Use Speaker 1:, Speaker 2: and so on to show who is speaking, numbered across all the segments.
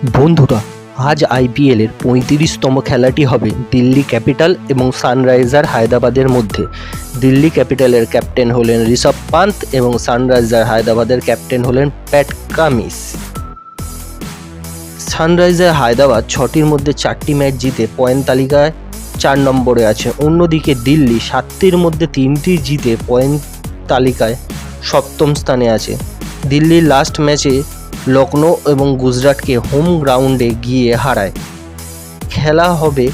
Speaker 1: বন্ধুরা, আজ আইপিএলের ৩৫তম খেলাটি হবে দিল্লি ক্যাপিটাল এবং সানরাইজার হায়দ্রাবাদের মধ্যে। দিল্লি ক্যাপিটালের ক্যাপ্টেন হলেন ঋষভ পান্ত এবং সানরাইজার হায়দ্রাবাদের ক্যাপ্টেন হলেন প্যাট কামিন্স। সানরাইজার হায়দ্রাবাদ ৬টির মধ্যে ৪টি ম্যাচ জিতে পয়েন্ট তালিকায় ৪ নম্বরে আছে। অন্যদিকে দিল্লি ৭টির মধ্যে ৩টি জিতে পয়েন্ট তালিকায় ৭ম স্থানে আছে। দিল্লির লাস্ট ম্যাচে লখনৌ এবং গুজরাটকে হোম গ্রাউন্ডে গিয়ে হারায়। খেলা হবে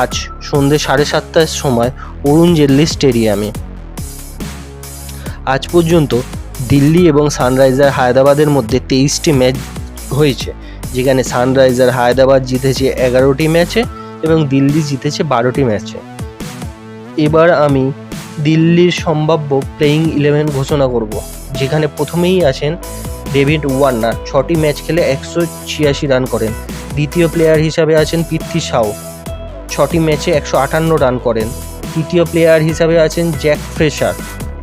Speaker 1: আজ সন্ধ্যে ৭:৩০টার সময় অরুণ জেটলি স্টেডিয়ামে। আজ পর্যন্ত দিল্লি এবং সানরাইজার হায়দ্রাবাদের মধ্যে ২৩টি ম্যাচ হয়েছে, যেখানে সানরাইজার হায়দ্রাবাদ জিতেছে ১১টি ম্যাচে এবং দিল্লি জিতেছে ১২টি ম্যাচে। এবার আমি দিল্লির সম্ভাব্য প্লেয়িং 11 ঘোষণা করব, যেখানে প্রথমেই আছেন ডেভিড ওয়ার্নার। ৬টি ম্যাচ খেলে ১৮৬ রান করেন। দ্বিতীয় প্লেয়ার হিসাবে আছেন পৃথ্বী শাও, ৬টি ম্যাচে ১৫৮ রান করেন। তৃতীয় প্লেয়ার হিসাবে আছেন জ্যাক ফ্রেশার।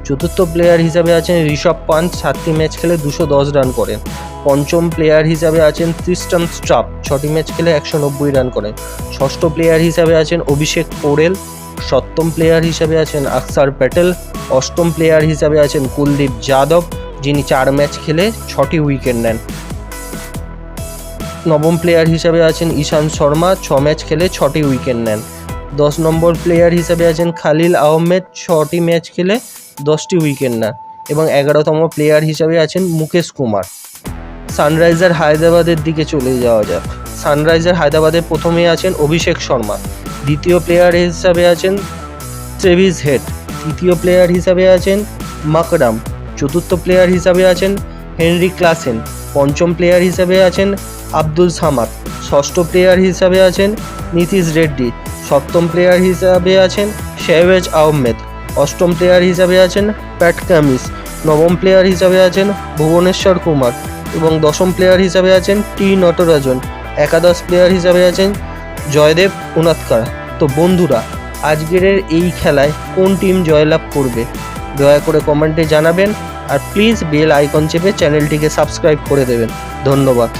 Speaker 1: চতুর্থ প্লেয়ার হিসাবে আছেন ঋষভ পান্ত, ৭টি ম্যাচ খেলে ২১০ রান করেন। পঞ্চম প্লেয়ার হিসাবে আছেন ট্রিস্টান স্ট্রাপ, ৬টি ম্যাচ খেলে ১৯০ রান করেন। ষষ্ঠ প্লেয়ার হিসাবে আছেন অভিষেক পোরেল। সপ্তম প্লেয়ার হিসাবে আছেন অক্ষর প্যাটেল। অষ্টম প্লেয়ার হিসাবে আছেন কুলদীপ যাদব, যিনি ৪ ম্যাচ খেলে ৬টি উইকেট নেন। নবম প্লেয়ার হিসাবে আছেন ঈশান্ত শর্মা, ৬ ম্যাচ খেলে ৬টি উইকেট নেন। ১০ নম্বর প্লেয়ার হিসাবে আছেন খালিল আহমেদ, ৬টি ম্যাচ খেলে ১০টি উইকেট নেন। এবং ১১তম প্লেয়ার হিসাবে আছেন মুকেশ কুমার। সানরাইজার হায়দ্রাবাদের দিকে চলে যাওয়া যাক। সানরাইজার হায়দ্রাবাদের প্রথমে আছেন অভিষেক শর্মা। দ্বিতীয় প্লেয়ার হিসাবে আছেন ট্রেভিস হেড। তৃতীয় প্লেয়ার হিসাবে আছেন মাকরাম। চতুর্থ প্লেয়ার হিসাবে আছেন হেনরি ক্লাসেন। পঞ্চম প্লেয়ার হিসাবে আছেন আব্দুল সামাদ। ষষ্ঠ প্লেয়ার হিসাবে আছেন নীতিশ রেড্ডি। সপ্তম প্লেয়ার হিসাবে আছেন শেহবাজ আহমেদ। অষ্টম প্লেয়ার হিসাবে আছেন প্যাট কামিন্স। নবম প্লেয়ার হিসাবে আছেন ভুবনেশ্বর কুমার এবং দশম প্লেয়ার হিসাবে আছেন টি নটরাজন। একাদশ প্লেয়ার হিসাবে আছেন জয়দেব উনাদকার। তো বন্ধুরা, আজকের এই খেলায় কোন টিম জয়লাভ করবে দয়া করে কমেন্টে জানাবেন, আর প্লিজ বেল আইকন চেপে চ্যানেলটিকে সাবস্ক্রাইব করে দেবেন। ধন্যবাদ।